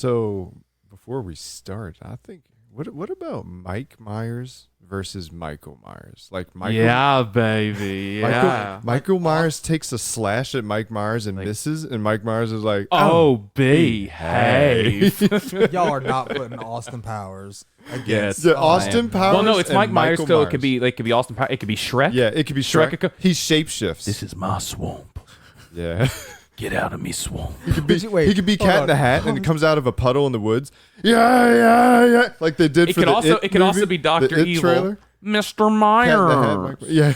So before we start, I think what about Mike Myers versus Michael Myers? Like Michael, Yeah, baby. Yeah. Michael Myers takes a slash at Mike Myers and misses, and Mike Myers is like, Oh, behave. Y'all are not putting Austin Powers against. Yeah, Austin Powers. Well, no, it's and Mike Myers. Michael So Myers. it could be Austin Powers. It could be Shrek. Yeah, it could be Shrek. He shapeshifts. This is my swamp. Yeah. Get out of me, swamp. He could be, Wait, he could be hold Cat on. in the Hat, and it comes out of a puddle in the woods. Yeah, like they did It for could the also It it could also movie, be the Dr. It Evil. trailer. Mr. Cat in the Hat, Myers. yeah.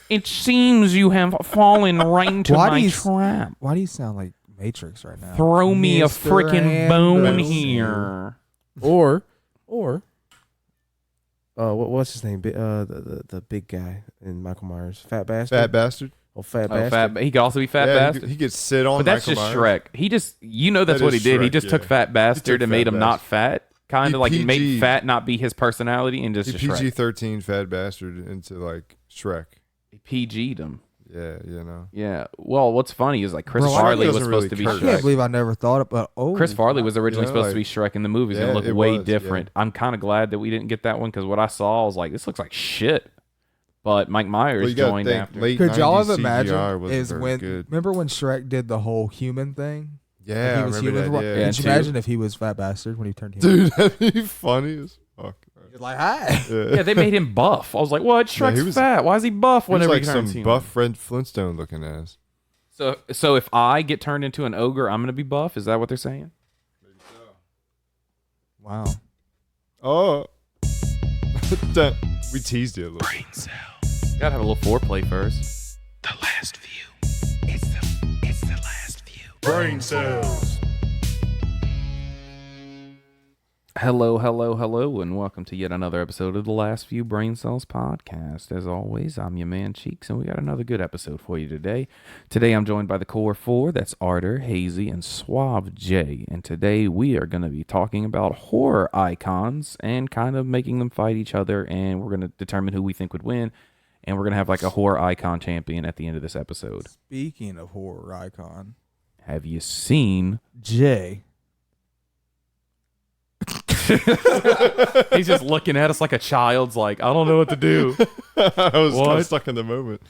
It seems you have fallen right into Why do my you- trap. Why do you sound like Matrix right now? Throw me a Mr. freaking bone Anderson. here. Or what's his name? The big guy in Michael Myers, Fat Bastard. Fat bastard. Oh, Fat Oh, Bastard. he could also be Fat Yeah, Bastard. he gets sit on. But that's Michael just Myers. Shrek. He just, that's That what he is did. He Shrek, just yeah. took Fat Bastard took and made Fat him not Bastard. fat. Kind He of like he made PG. fat not be his personality and just He a Shrek. PG-13 Fat Bastard into like Shrek. He PG'd him. Yeah, you know. Yeah. Well, what's funny is like Chris Bro, I Farley was doesn't supposed really to be curse. I can't Shrek. believe I never thought about. Oh, Chris Farley was originally Yeah, supposed like- to be Shrek in the movie. He's Yeah, gonna look it way was, different. yeah. I'm kind of glad that we didn't get that one because what I saw I was like, this looks like shit. But Mike Myers Well, you gotta joined think, after. late Could y'all 90s have CGI imagined wasn't is very when good. remember when Shrek did the whole human thing? Yeah, he I was remember human. that. Yeah. Could you too. imagine if he was Fat Bastard when he turned human? Dude, that'd be funny as fuck. You're like, hi. Yeah, they made him buff. I was like, what? Yeah, Shrek's he was- fat. Why is he buff He was whenever like he some turns human? buff Fred Flintstone looking ass. So if I get turned into an ogre, I'm gonna be buff. Is that what they're saying? Wow. Oh. We teased you a little. Gotta have a little foreplay first. The last view. It's the last view. Brain cells. Hello, and welcome to yet another episode of the Last Few Brain Cells podcast. As always, I'm your man Cheeks, and we got another good episode for you today. Today, I'm joined by the core four. That's Arter, Hazey, and Suave Jay. And today, we are going to be talking about horror icons and kind of making them fight each other, and we're going to determine who we think would win. And we're going to have like a horror icon champion at the end of this episode. Speaking of horror icon, Have you seen... Jay. He's just looking at us like a child's like, I don't know what to do. I was kind What? of stuck in the moment.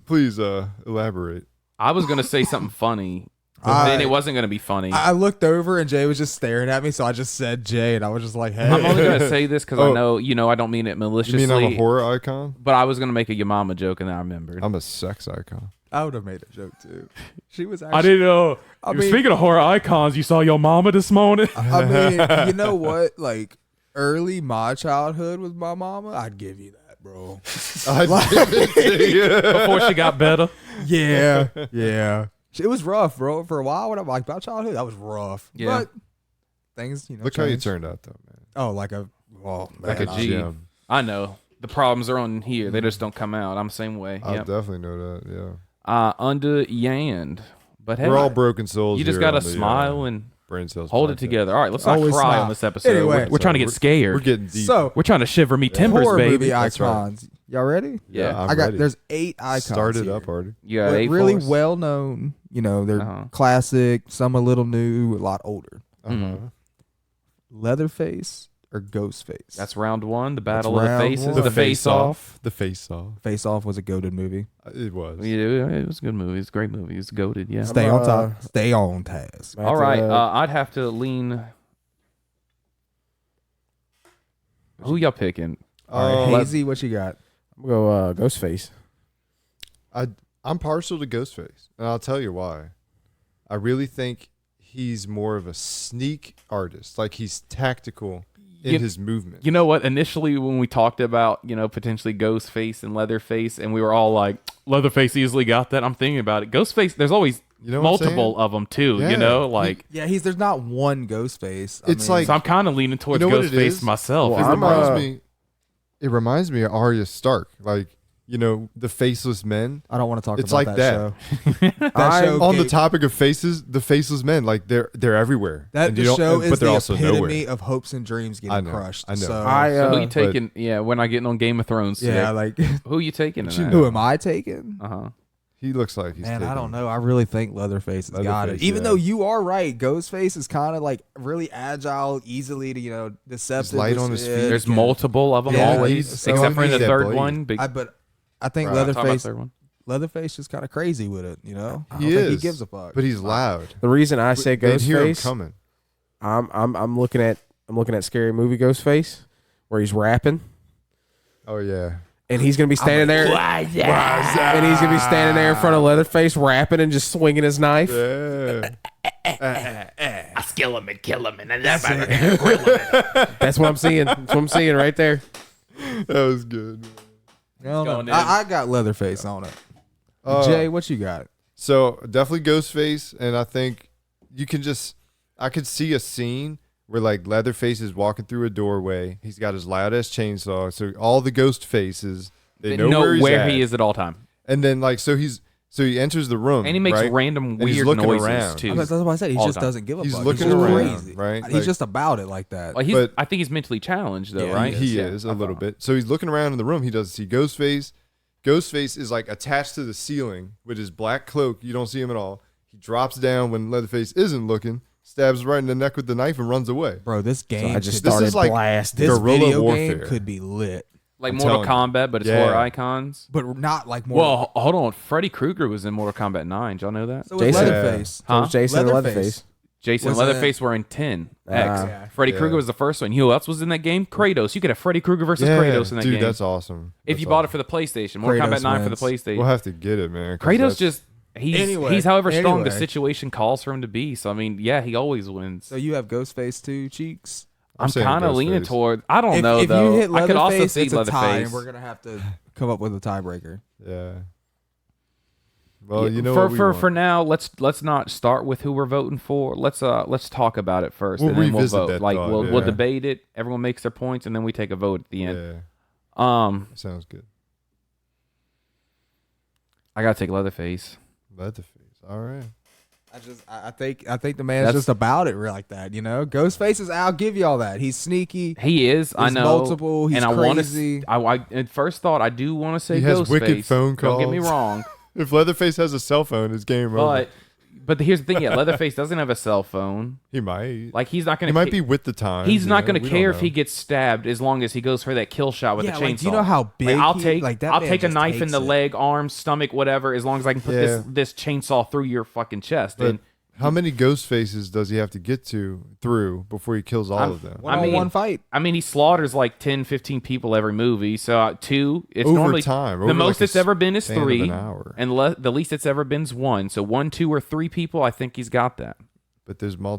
Please elaborate. I was going to say something funny, I- and it wasn't going to be funny. I looked over and Jay was just staring at me, so I just said Jay, and I was just like, hey. I'm only going to say this because I Oh. know, I don't mean it You maliciously. mean I'm a horror icon? But I was going to make a your mama joke, and then I remembered. I'm a sex icon. I would have made a joke too. She was actually. I didn't know. I mean- Speaking of horror icons, you saw your mama this morning? I mean, you know what? Like early my childhood with my mama, I'd give you that, bro. I give it to you. Before she got better. Yeah, yeah. It was rough, bro. For a while, when I'm like my childhood, that was rough. Yeah. But things, Look how you change. turned out, though, man. Oh, like a Like a man, G. Gem. I know. The problems are on here. They just don't come out. I'm the same way. I Yep. definitely know that. Yeah, Underyand. But hey, we're all broken souls. you just here got to on the, smile and brain cells. hold it podcast. together. All right, let's not Always cry smile. on this episode. Anyway. we're trying to get scared. We're getting deep. So We're trying to shiver me timbers, horror baby. movie That's right. icons. Y'all ready? Yeah. I'm I got. ready. There's 8 icons. Start it here. up, Artie. You got But eight really for us? well known. They're Uh-huh. classic. Some a little new, a lot older. Mm-hmm. Leatherface or Ghostface? That's round one. The battle of the round faces. one. The face off. The face off. Face Off was a goated movie. It was. Yeah, it was a good movie. It's a great movie. It's goated. Yeah. Stay on top. Stay on task. All right. I'd have to lean. Who y'all picking? All Uh, right, Hazey, what you got? I'm gonna go Ghostface. I'm partial to Ghostface, and I'll tell you why. I really think he's more of a sneak artist. Like he's tactical in You- his movement. You know what? Initially, when we talked about potentially Ghostface and Leatherface, and we were all like, Leatherface easily got that. I'm thinking about it. Ghostface. There's always You know what I'm multiple saying? of them too. Yeah. Like. Yeah, there's not one Ghostface. It's like- So I'm kind of leaning towards You know what it Ghostface is? myself. Well, Is It the I'm, problem. reminds me of Arya Stark. Like, the faceless men. I don't want to talk It's about like that, that. show. That show On the gave- topic of faces, the faceless men, like they're everywhere. That And the you don't- show but is they're the also epitome nowhere. of hopes and dreams getting I know, crushed. I know. So, So who you but- taking? Yeah, we're not getting on Game of Thrones. yeah, today. like Who you taking? But you in know- who am I taking? that? Uh-huh. He looks like he's. Man, I taking- don't know. I really think Leatherface has got it. Leatherface, Even yeah. though you are right, Ghostface is kind of like really agile, easily to deceptive. light on his feet. There's multiple of them Yeah, always, so except for in the that third blade. one. Big, But I think Right. talking about the Leatherface, third one. Leatherface just kind of crazy with it. I don't He think is. he gives a fuck. But he's loud. The reason I say They'd hear him Ghostface, coming. I'm looking at Scary Movie Ghostface, where he's rapping, Oh yeah. and he's gonna be standing there, and he's gonna be standing there in front of Leatherface, rapping and just swinging his knife. Yeah. I skill him and kill him and then that grill him. That's what I'm seeing. That's what I'm seeing right there. That was good. Going in. I got Leatherface on it. Jay, what you got? So definitely Ghostface, and I think you can I could see a scene where like Leatherface is walking through a doorway. He's got his loud ass chainsaw, so all the ghost faces they know where he he's at. is at all time, And then like so he enters the room, and he makes right? random And he's weird looking noises around. too. That's what I said. He all just the time. doesn't give a He's fuck. looking just around, crazy. right? He's Like- just about it like that. Like But- I think he's mentally challenged though, Yeah, right? He Yeah, is I a little thought. bit. So he's looking around in the room. He doesn't see Ghostface. Ghostface is like attached to the ceiling with his black cloak. You don't see him at all. He drops down when Leatherface isn't looking, stabs right in the neck with the knife, and runs away. Bro, this game. I just could- This started is like blasting. this guerrilla video warfare. game could be lit, Like I'm Mortal telling Kombat, but it's Yeah. horror icons. but not like more. Well, hold on. Freddy Krueger was in Mortal Kombat 9. Did y'all know that? so was Jason- Leatherface. So it was Jason and Leatherface. Leatherface. Jason was Leatherface were in 10. X. Yeah. Freddy Yeah. Krueger was the first one. You know who else was in that game? Kratos. You could have Freddy Krueger versus Yeah, Kratos in that dude, game. that's awesome. if you bought it for the PlayStation. Mortal Kratos Kombat 9 for the wins. PlayStation. We'll have to get it, man. 'cause Kratos that's- just he's Anyway, he's however strong the anyway. situation calls for him to be. So I mean, yeah, he always wins. So you have Ghostface too, Cheeks. I'm saying kind of leaning Ghostface. toward. I don't If, know if though. you hit I could also Leatherface, see it's a tie, Leatherface. and we're gonna have to come up with a tiebreaker. Yeah. Well, Yeah, you know for what we for want. for now, let's not start with who we're voting for. Let's talk about it first, We'll and then we'll revisit vote. that Like thought, we'll yeah. debate it. Everyone makes their points, and then we take a vote at the end. Yeah, sounds good. I gotta take Leatherface. Leatherface. All right. I think the man's That's- just about it like that. Ghostface is. I'll give you all that. He's sneaky. He is. I He's know. multiple, he's and I want crazy. to. I at first thought I do want to say He has Ghostface. wicked phone Don't get me calls. wrong, If Leatherface has a cell phone, it's game over. but here's the thing. Yeah, Leatherface doesn't have a cell phone. He might. Like he's not gonna. He might be with the times. He's not going gonna care if he gets stabbed as long as he goes for that kill shot with Yeah, the chainsaw. like, do you know how big I'll he- take like, that I'll man take a just knife in takes the it. leg, arm, stomach, whatever, as long as I can put Yeah. this chainsaw through your fucking chest. But And how many ghost faces does he have to get through before he kills all of them? One fight. I mean, he slaughters like 10, 15 people every movie. So 2, it's Over normally time, the over most like a it's ever been is span of 3, an hour. and the least it's ever been is 1. So 1, 2, or 3 people, I think he's got that. But there's more.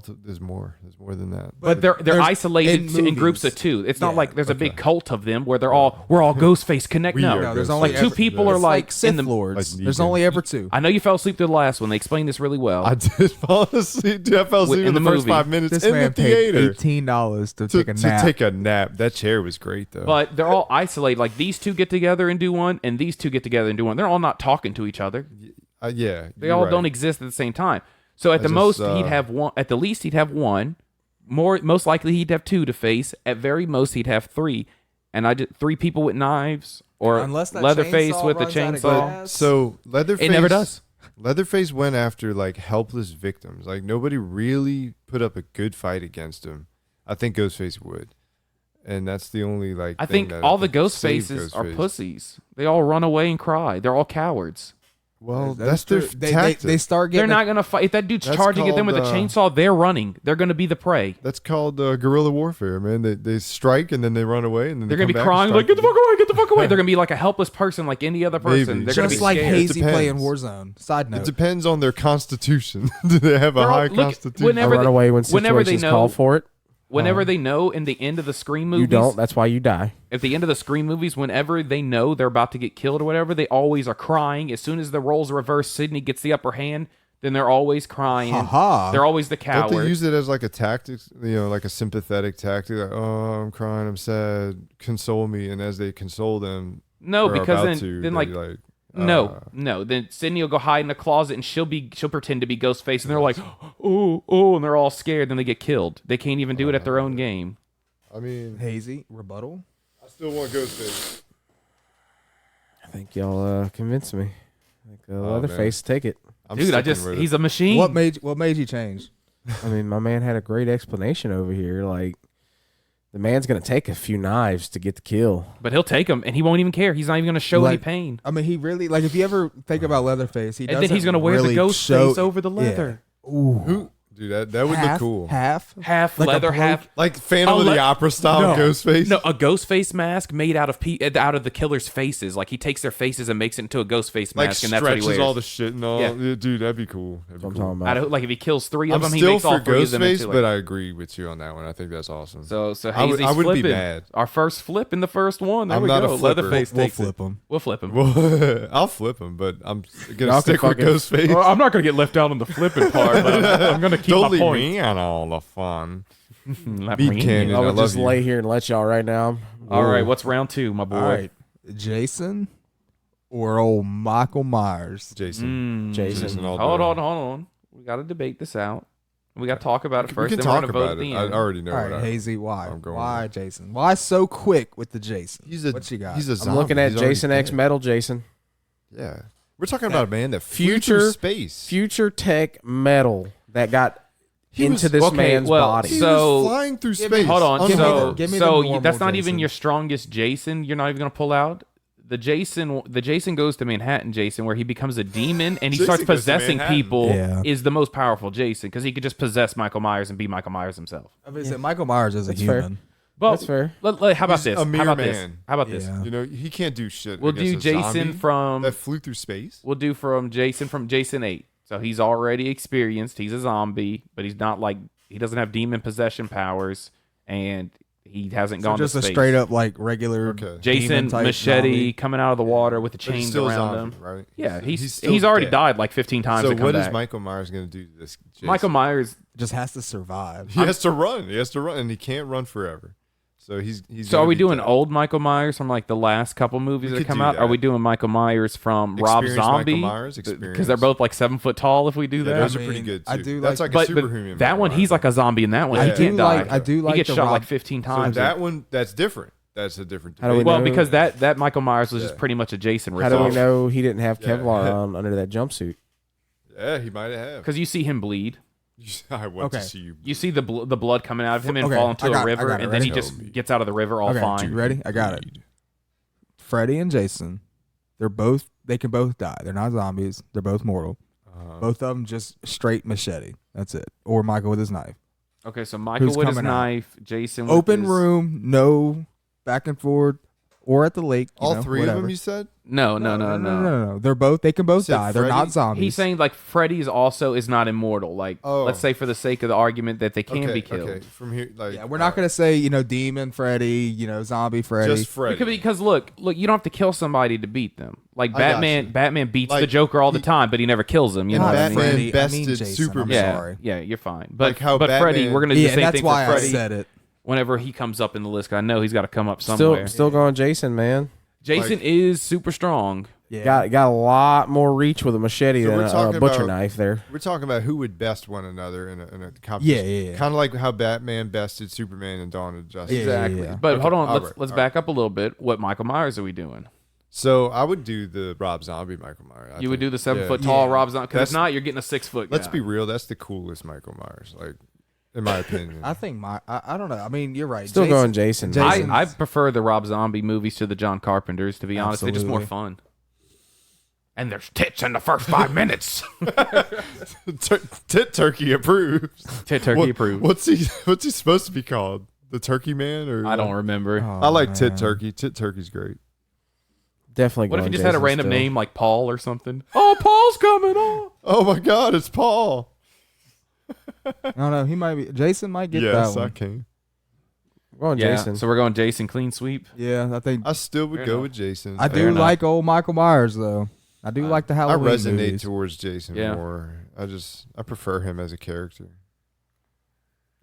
There's more than that. But they're there's- isolated in in groups of movies. 2. It's not Yeah, like there's a big okay. cult of them where we're all Ghostface connect. We No, are No, there's Ghostface. only like 2 ever- people are It's like Sith in the. lords. Like There's Negan. only ever 2. I know you fell asleep through the last one. They explained this really well. I did fall asleep. Dude, I fell asleep In in the the first movie. 5 minutes This in the man paid theater $18 to to take a nap. take a nap. That chair was great though. But they're all isolated. Like these 2 get together and do one, and these 2 get together and do one. They're all not talking to each other. Yeah, They you're all right. don't exist at the same time. So at the just, most, he'd have one. At the least, he'd have 1. Most likely, he'd have 2 to face. At very most, he'd have 3. And 3 people with knives or Unless that Leatherface chainsaw with a runs out of chainsaw. gas. So Leatherface. It never does. Leatherface went after like helpless victims. Like nobody really put up a good fight against him. I think Ghostface would, and that's the only like. I thing think that all the saved ghost faces are Ghostface. pussies. They all run away and cry. They're all cowards. Well, that's their true. tactic. They start They're getting. not gonna fight. If that dude's That's charging at them with a called, chainsaw, they're running. They're gonna be the prey. That's called guerrilla warfare, man. They strike and then they run away and then They're they gonna be come back crying and like, strike "Get the fuck away! Get the fuck away!" They're gonna be like a helpless person, like any other person. Maybe. They're gonna be just like scared. Hazey playing depends. Warzone. Side It note. depends on their constitution. Do they have a They're all- high look, constitution? I whenever run they- away when whenever they situations know- call for it. Whenever they know in the end of the Scream movies, You don't. That's why you die. at the end of the Scream movies, whenever they know they're about to get killed or whatever, they always are crying. As soon as the roles reverse, Sidney gets the upper hand, then they're always crying. Ha-ha. They're always the Don't coward. they use it as like a tactic? Like a sympathetic tactic. Like, oh, I'm crying, I'm sad. Console me, and as they console them, no, or because about then they're like no. Then Sidney will go hide in a closet and she'll pretend to be Ghostface, and they're like, oh, and they're all scared. Then they get killed. They can't even do it at their own game. I mean, Hazey rebuttal. I still want Ghostface. I think y'all convinced me. Leatherface ticket. I'm Dude, sticking with it. he's a machine. What made you change? I mean, my man had a great explanation over here. Like, the man's gonna take a few knives to get the kill. But he'll take them, and he won't even care. He's not even going to show any Like, pain. I mean, he really like. If you ever think about Leatherface, he And then doesn't he's going to wear really the ghost show, face over the leather. Yeah. Ooh, Who? Dude, that would half, look cool. Half, Half Like a leather, bloke- half. Like Phantom of the Opera style No. ghost face. No, a ghost face mask made out of the killer's faces. Like he takes their faces and makes it into a ghost face like mask, and that's what he stretches wears. all the shit and all. Yeah. Yeah, dude, that'd be cool. That'd be That's what I'm cool. talking about. Like if he kills 3 of I'm them, he still makes all for 3 of them Ghostface, into like. but I agree with you on that one. I think that's awesome. So I would- Hazey's I wouldn't be flipping. mad. Our first flip in the first one. There I'm we not go. a flipper. Leatherface we'll takes flip it. him. We'll flip him. Well, I'll flip him, but I'm gonna Y'all stick can with fucking- Ghostface. Well, I'm not going to get left out on the flipping part, but I'm going to keep Don't my leave point. me on all the fun. Let Meat me- cannon. I I would love just you. lay here and let y'all right now. All right, what's round 2, my boy? All right, Jason or old Michael Myers. Jason. Jason. all Hold day. on. We got to debate this out. We got to talk about it We first. can then talk we're going to vote about at the it. I end. already know. All what right, Hazy, why? I'm going Why with. Jason? Why so quick with the Jason? He's a. What you got? He's a I'm zombie. looking at He's already Jason X dead. Metal Jason. Yeah, we're talking about a man that flew Future- through space. Future tech metal that got He into was- this okay, man's well, body. He So- was flying through Give me- space. Hold on. unharmed. give me the So normal that's not even Jason. your strongest Jason. You're not even going to pull out the Jason goes to Manhattan Jason, where he becomes a demon and he Jason starts goes to possessing Manhattan. people. Yeah. Is the most powerful Jason because he could just possess Michael Myers and be Michael Myers himself. I mean, Michael Myers is a That's fair. human. But That's fair. how about He's this? a mere How about this? man. How about this? Yeah. You know, he can't do shit. We'll do against a Jason zombie from that flew through space. We'll do from Jason 8. So he's already experienced. He's a zombie, but he's not like he doesn't have demon possession powers, and he hasn't So gone just to a space. straight up like regular Okay. Jason demon-type machete zombie. coming out of the water with the But he's chains still a around zombie, him. right? Yeah, still he's already dead. died like 15 times. So to come what is back. Michael Myers going to do to this Jason? Michael Myers? just has to survive. He has to run. He has to run, and he can't run forever. So he's. So gonna are we be doing dead. old Michael Myers from like the last couple movies We that could come do out? that. Are we doing Michael Myers from Rob Experienced Michael Zombie? Myers, Because they're experienced. both like 7 foot tall. If we do Yeah, that, those I are pretty mean, good. Too. I do That's like- like a but superhuman. that one he's like a zombie in that one. I He do can't die. I do like he gets the shot Rob- like 15 So times. that one, that's different. That's a different. How do we debate. well, know- because that Michael Myers was just Yeah. pretty much a Jason How do we ripoff. know he didn't have Yeah. Kevlar on under that jumpsuit? Yeah, he might have. Because you see him bleed. I want to Okay. see you. You see the blood coming out of him and Okay, fall into I got a it, river, I got it, and then he ready? just gets out of the river all Okay, fine. you ready? I got it. Freddy and Jason, they can both die. They're not zombies. They're both mortal. Both of them just straight machete. That's it. Or Michael with his knife. Okay, so Michael Who's with his coming out? knife, Jason with Open his- room, no back and forth, or at the lake. All three of them, you said? No. No. They can both Said die. They're not Freddy? zombies. He's saying like Freddy's also is not immortal. Like Oh. let's say for the sake of the argument that they can Okay, be killed. okay. From here, like yeah, we're not gonna say demon Freddy, zombie Freddy. just Freddy. Because look, you don't have to kill somebody to beat them. Like I got Batman, you. Batman beats Like, the Joker all the he- time, but he never kills him. You know Not what I Batman mean? Freddy, I mean bested Jason, Superman. I'm Yeah, sorry. yeah, you're fine. But Like how but Freddy, Batman- we're gonna do Yeah, the same that's thing why for I Freddy. said it. Whenever he comes up in the list, 'cause I know he's got to come up somewhere. Still going Jason, man. Jason is super strong. Yeah. Got a lot more reach with a machete So than we're a talking butcher about- naife there. We're talking about who would best one another in a competition. Yeah. Kind of like how Batman bested Superman in Dawn of Justice. Yeah. Exactly. But Okay, hold on, all let's right, let's all back up a little bit. What Michael Myers are we doing? So I would do the Rob Zombie Michael Myers. You would do the 7 Yeah. foot tall Yeah. Rob Zombie. Because if That's- not, you're getting a 6 foot. Let's guy. be real. That's the coolest Michael Myers, like in my opinion. I think I don't know. I mean, you're right. Still going Jason. Jason- I prefer the Rob Zombie movies to the John Carpenters. To be honest, they're just more Absolutely. fun. And there's tits in the first 5 minutes. Tit Turkey approves. Tit Turkey What- approved. What's he supposed to be called? The Turkey Man, or I don't remember. I like Tit Turkey. Tit Turkey's great. Definitely What if going he just had a Jason random still. name like Paul or something? Oh, Paul's coming on. Oh my God, it's Paul. No, he might be. Jason might get Yes, that I one. can. We're going Yeah, Jason. so we're going Jason clean sweep. Yeah, I think I still would Fair go enough. with Jason. I Fair do enough. like old Michael Myers though. I do like the I Halloween resonate movies. towards Jason Yeah. more. I prefer him as a character.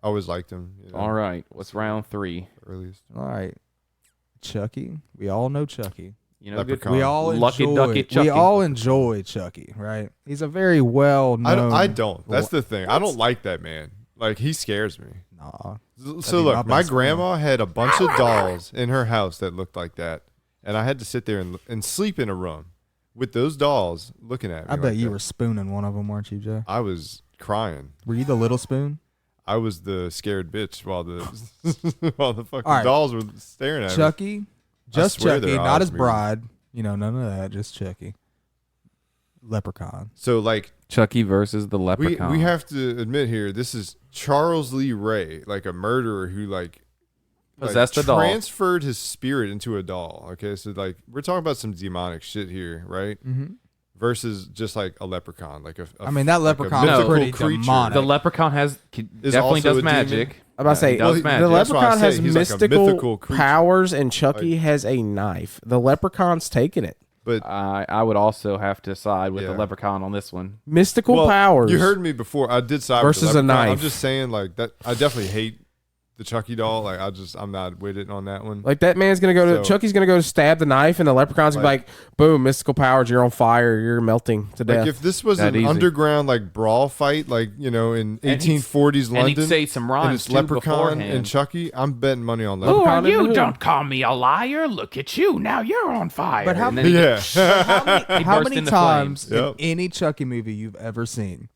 I always liked him. All right, what's round 3? Earliest. All right, Chucky. We all know Chucky. You know, good. Leprechaun. We all Lucky enjoy. Ducky Chucky. We all enjoy Chucky, right? He's a very well known. I don't. That's the thing. I don't like that man. Like he scares me. Nah. So be look, my my best grandma had a bunch of dolls in her house that looked like that, and I had to sit there and sleep in a room with those dolls looking at me. I bet like you that, were spooning one of them, weren't you, Joe? I was crying. Were you the little spoon? I was the scared bitch while the while the fucking All right. dolls were staring at me. Chucky, just swear Chucky, their not eyes his moved. bride. You know, none of that. Just Chucky. Leprechaun. So like Chucky versus the we leprechaun. we have to admit here, this is Charles Lee Ray, like a murderer who like Possessed a doll. transferred his spirit into a doll. Okay, so like we're talking about some demonic shit here, right? Mm-hmm. Versus just like a leprechaun, like a I mean, that like a leprechaun was mythical pretty creature. demonic. the leprechaun Is definitely also does a demon? magic. I'm about to say, He does Well, magic. the That's why I leprechaun say has he's like a mystical mythical creature. powers, and Chucky has a knife. The leprechaun's taking it. But I would also have to side with the Yeah. leprechaun on this one. Mystical well, powers. you heard me before. I did side Versus with the a leprechaun. I'm knife. just saying, like that. I definitely hate the Chucky doll. Like I'm not with it on that one. Like that man's gonna go to So- Chucky's gonna go to stab the knife, and the leprechaun's gonna be like, "Boom! Mystical powers! You're on fire! You're melting to death." Like if this was That an easy. underground like brawl fight, like in And he'd- 1840s And he'd London, say some and rhymes it's too Leprechaun beforehand. and Chucky, I'm betting money on Who Leprechaun. are Leprechaun in the you? hood. Don't call me a liar. Look at you. Now you're on fire. But how And then he- Yeah. He How burst many into times flames. in Yep. any Chucky movie you've ever seen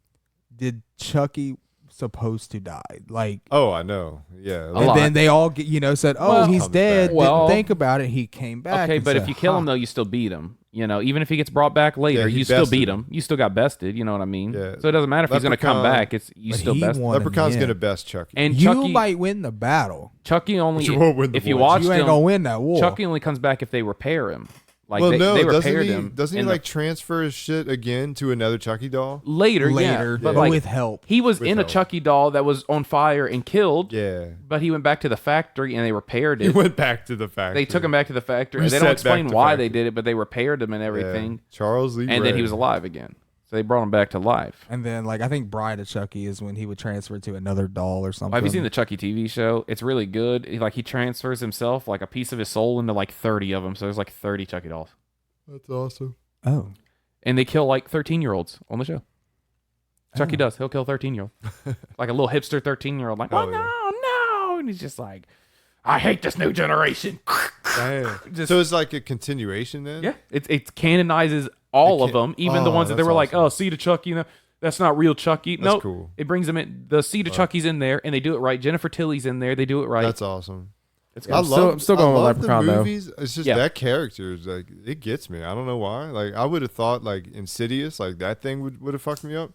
did Chucky supposed to die? Like, Oh, I know. Yeah. A and lot. then they all get, said, "Oh, Well- he's Comes dead." back. Well- Didn't think about it. He came back. Okay, and but if said, you kill him "Huh." though, you still beat him. Even if he gets brought back later, Yeah, he you still bested beat him. him. You still got bested. You know what I mean? Yeah. So it doesn't matter if he's going to come Leprechaun- back. You But still he best. won in the Leprechaun's end. gonna best Chucky. And You Chucky, might win the battle. Chucky only. But you won't win the if you war. watch You ain't him, gonna win that war. Chucky only comes back if they repair him. Like well, they, no, they doesn't repaired he? him. Doesn't he in the- like transfer his shit again to another Chucky doll? later? Later, Yeah, but but like with help. he was With in a help. Chucky doll that was on fire and killed. Yeah. But he went back to the factory and they repaired He it. went back to the factory. They took him back to the factory. They Reset don't back explain to why factory. they did it, but they repaired him and Yeah. everything. Charles Lee And then Ray. he was alive again. So they brought him back to life. And then, I think Bride of Chucky is when he would transfer to another doll or something. Have you seen the Chucky TV show? It's really good. He transfers himself, like a piece of his soul, into like 30 of them. So there's like 30 Chucky dolls. That's awesome. Oh, And they kill like 13-year-olds on the show. Chucky Oh. does. He'll kill 13-year-old. Like a little hipster 13-year-old. Like, Oh, oh, yeah. no. And he's just like, I hate this new generation. Damn. So it's like a continuation then? yeah. It canonizes all It of can- them, even the Oh, ones that they that's were like, awesome. oh, seed of Chucky. That's not real Chucky. That's Nope. cool. It brings them in. The seed of Chucky's in there, and they do it right. Jennifer Tilly's in there. They do it right. That's awesome. It's I'm still going I with love Leprechaun, the though. movies. It's just Yeah. that character is like it gets me. I don't know why. Like I would have thought like Insidious, like that thing would have fucked me up.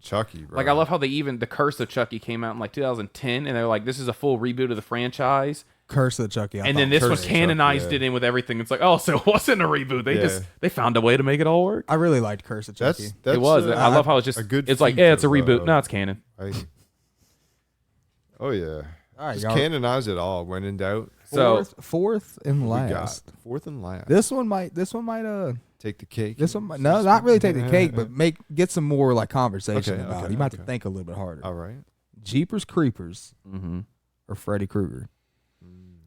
Chucky, bro. Like I love how the Curse of Chucky came out in like 2010, and they're like, this is a full reboot of the franchise. Curse of Chucky. I And thought then this one Curse of Chucky, canonized yeah. it in with everything. It's like, oh, so it wasn't a reboot. They Yeah. they found a way to make it all work. I really liked Curse of Chucky. that's It was. I love how it's just. a good It's like, feat yeah, it's a of, reboot. No, it's canon. Oh yeah. All right, Just y'all. canonize it all when in doubt. So fourth and We got last. fourth and last. This one might Take the cake. this one might, no, not really take the cake, but get some more conversation Okay, about okay, it. You might have to okay. think a little bit harder. All right. Jeepers Creepers Mm-hmm. or Freddy Krueger?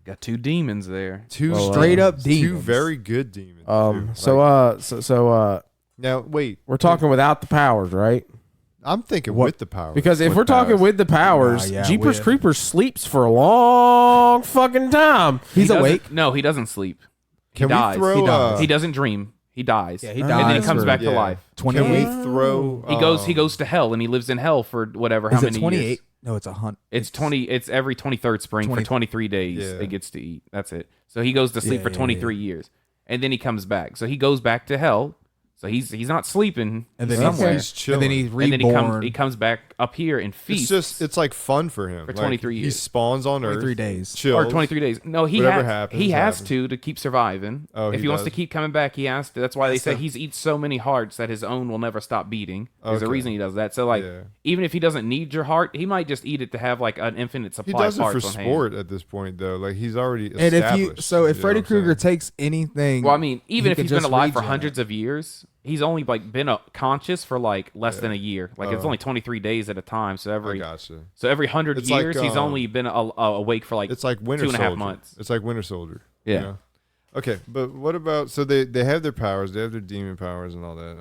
Got two demons there. Two Well, Straight up two demons. very good demons. too. So Now wait. we're talking without the powers, right? I'm thinking What? with the power. Because if we're talking with the powers, Nah, yeah, Jeepers with. Creepers sleeps for a long fucking time. He's He doesn't- awake. No, he doesn't sleep. can we dies. throw? He dies. He doesn't dream. He dies. Yeah, he And then he dies comes for- back to yeah. life. Can we 28. throw? He goes to hell and he lives in hell for whatever. Is how it many 28? years? No, it's 100. It's 20. It's every 23rd spring 20 for 23 days. Yeah. It gets to eat. That's it. So he goes to sleep Yeah, for yeah, 23 years, and then he comes back. So he goes back to hell. So he's not sleeping. And he's then somewhere. he's chilling. and then he's and reborn. then he comes back up here and feasts. It's like fun for him. For Like, 23 He years. spawns on Earth. 23 days. Chills. or 23 days. No, he Whatever has happens, he has happens. to keep surviving. Oh, if he he wants to does? keep coming back, he has to. That's why they That's say the- he's eats so many hearts that his own will never stop beating. There's a Okay. reason he does that. So like, Yeah. even if he doesn't need your heart, he might just eat it to have like an infinite He supply does of it for hearts on hand. sport at this point, though. Like he's already And established. if you know Freddy what I'm saying? Krueger takes anything, Well, I mean, even he if could he's been just alive for regenerate. hundreds of years, he's only like been conscious for like less than a year. Like it's Oh. only 23 days at a time. So I every gotcha. 100 It's like, years, he's only been awake for like It's like Winter 2.5 Soldier. months. It's like Winter Soldier. Yeah. You know? Okay, but what about? So they have their powers. They have their demon powers and all that.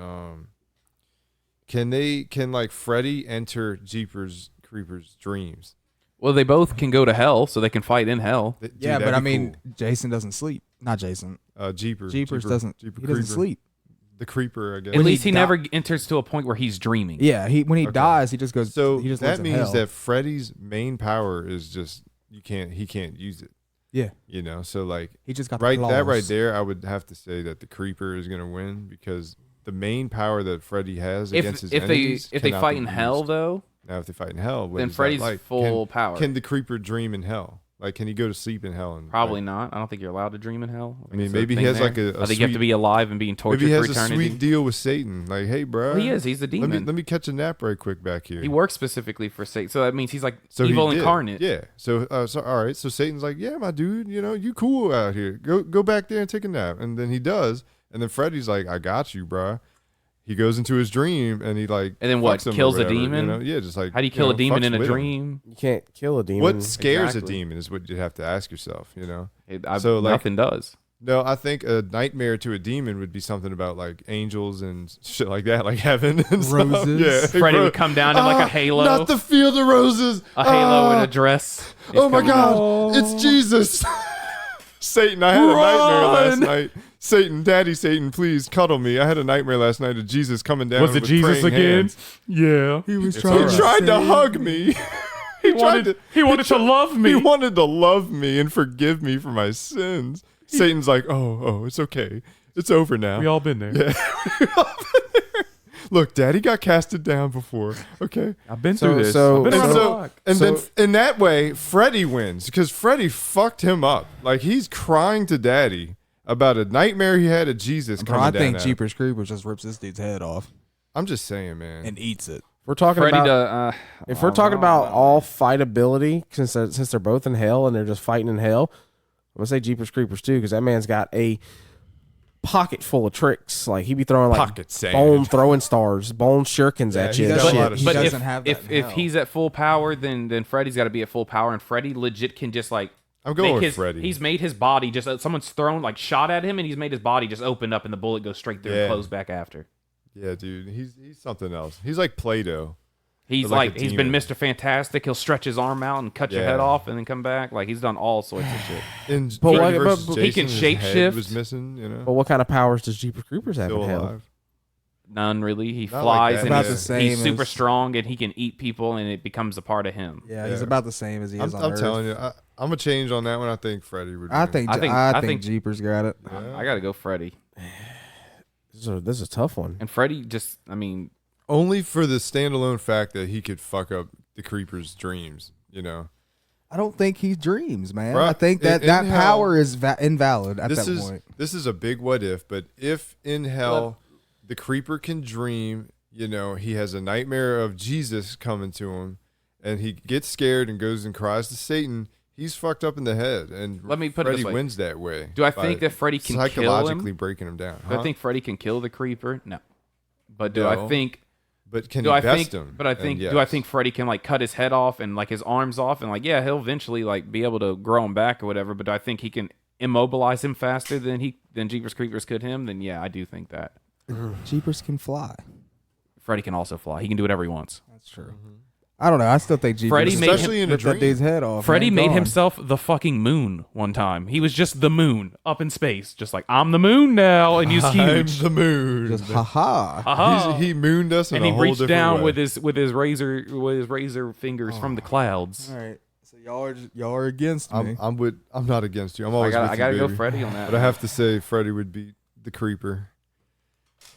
Can like Freddy enter Jeepers Creepers' dreams? Well, they both can go to hell, so they can fight in hell. Dude, yeah, that'd but I be mean, Jason doesn't sleep. Not Jason. cool. Jeepers Jeepers doesn't. Jeeper He doesn't Creeper. sleep. the creeper, I guess. At least he never enters to a point where he's dreaming. Yeah, when he dies, he just goes. So he just that lives in means hell. that Freddy's main power is just he can't use it. Yeah, You know, so like he just got right the that claws. right there, I would have to say that the creeper is gonna win because the main power that Freddy has against his enemies if they cannot fight be in used. hell though, Now if they fight in hell, what then is that Freddy's like? full power. Can the creeper dream in hell? Like, can he go to sleep in hell? And Probably like, not. I don't think you're allowed to dream in hell. I mean, It's maybe he thing has there. like a I think you have to be alive and being tortured maybe he for has a eternity. sweet deal with Satan. Like, hey, bro, Well, he is. He's the demon. Let me catch a nap right quick back here. He works specifically for Satan, so that means he's like So he evil did. incarnate. Yeah. So all right. So Satan's like, yeah, my dude, you know, you cool out here. Go back there and take a nap. And then he does. And then Freddy's like, I got you, bruh. He goes into his dream and he like And then what, fucks him or kills a whatever, demon? You know? Yeah, just like How do you kill a demon fucks in a with him. dream? You can't kill a demon. What scares Exactly. a demon is what you have to ask yourself. You know. So like- nothing does. No, I think a nightmare to a demon would be something about like angels and shit like that, like heaven and stuff. Roses. Yeah, Freddy would come down in like a halo, Not the field of roses. a halo in Ah. a dress. He's Oh my coming down. God, it's Jesus. Satan, I had a nightmare last night. Satan, Daddy Satan, please cuddle me. I had a nightmare last night of Jesus coming down. Was it with Jesus praying again? hands. Yeah. He was He trying. tried to hug me. He wanted to love He me. wanted to love me and forgive me for my sins. Satan's like, oh, it's okay. It's over now. We all been there. Yeah. Look, Daddy got casted down before. Okay. I've been So- through this. so- I've been And around the so, block. and So- then in that way, Freddy wins because Freddy fucked him up. Like he's crying to Daddy about a nightmare he had of Jesus Bro, coming I down. think at him. Jeepers Creepers just rips this dude's head off I'm just saying, man. and eats it. If we're talking Freddy about if we're talking about all fightability, since they're both in hell and they're just fighting in hell, I'm gonna say Jeepers Creepers too, because that man's got a pocket full of tricks. Like he be throwing like Pocket sand. bone throwing stars, bone shurikens Yeah, at he you. and does a shit. lot of He shit. But doesn't have that if in hell. he's at full power, then Freddy's got to be at full power, and Freddy legit can just like I'm going with his, Freddy. He's made his body just someone's thrown like shot at him, and he's made his body just open up, and the bullet goes straight through Yeah. and close back after. Yeah, dude. He's something else. He's like Play-Doh. He's Or like a he's been demon. Mr. Fantastic. He'll stretch his arm out and cut your Yeah. head off, and then come back. Like he's done all sorts of shit. In But Freddy what- versus but Jason, he can his shapeshift. head was missing, you know. But what kind of powers does Jeepers Creepers have Still in hell? alive. None really. He Not like flies that. and About Yeah. the he's same super as- strong, and he can eat people, and it becomes a part of him. Yeah, he's Yeah. about the same as he is on I'm Earth. telling you, I'm gonna change on that one. I think Freddy would. I win. think I think- Jeepers got it. Yeah. I got to go Freddy. This is a tough one. And Freddy just, I mean, Only for the standalone fact that he could fuck up the creeper's dreams. You know, I don't think he dreams, man. Bruh, I think that in that hell- power is invalid at this that is point. this is a big what if. But if in hell the creeper can dream, you know, he has a nightmare of Jesus coming to him, and he gets scared and goes and cries to Satan. He's fucked up in the head, and Let me put it Freddy this way. wins that way. Do I by think that Freddy can kill psychologically him? breaking him down? Do I Huh? think Freddy can kill the creeper? No. But do No. I think But can do he I best think him? but I And think yes. do I think Freddy can like cut his head off and like his arms off and like yeah, he'll eventually like be able to grow him back or whatever, but do I think he can immobilize him faster than Jeepers Creepers could him? Then yeah, I do think that. Jeepers can fly. Freddy can also fly. He can do whatever he wants. That's true. I don't know. I still think Jeepers Freddy made especially in a ripped that dream. dude's head off. Freddy man. made Gone. himself the fucking moon one time. He was just the moon up in space, just like I'm the moon now, and he's I'm huge. the moon. just haha. Aha. He mooned us, in and a he whole reached different down way. with his razor fingers from the clouds. All right. So y'all are against me. I'm not against you. I'm I always with gotta you, go baby. Freddy on that. But I have to say, Freddy would beat the creeper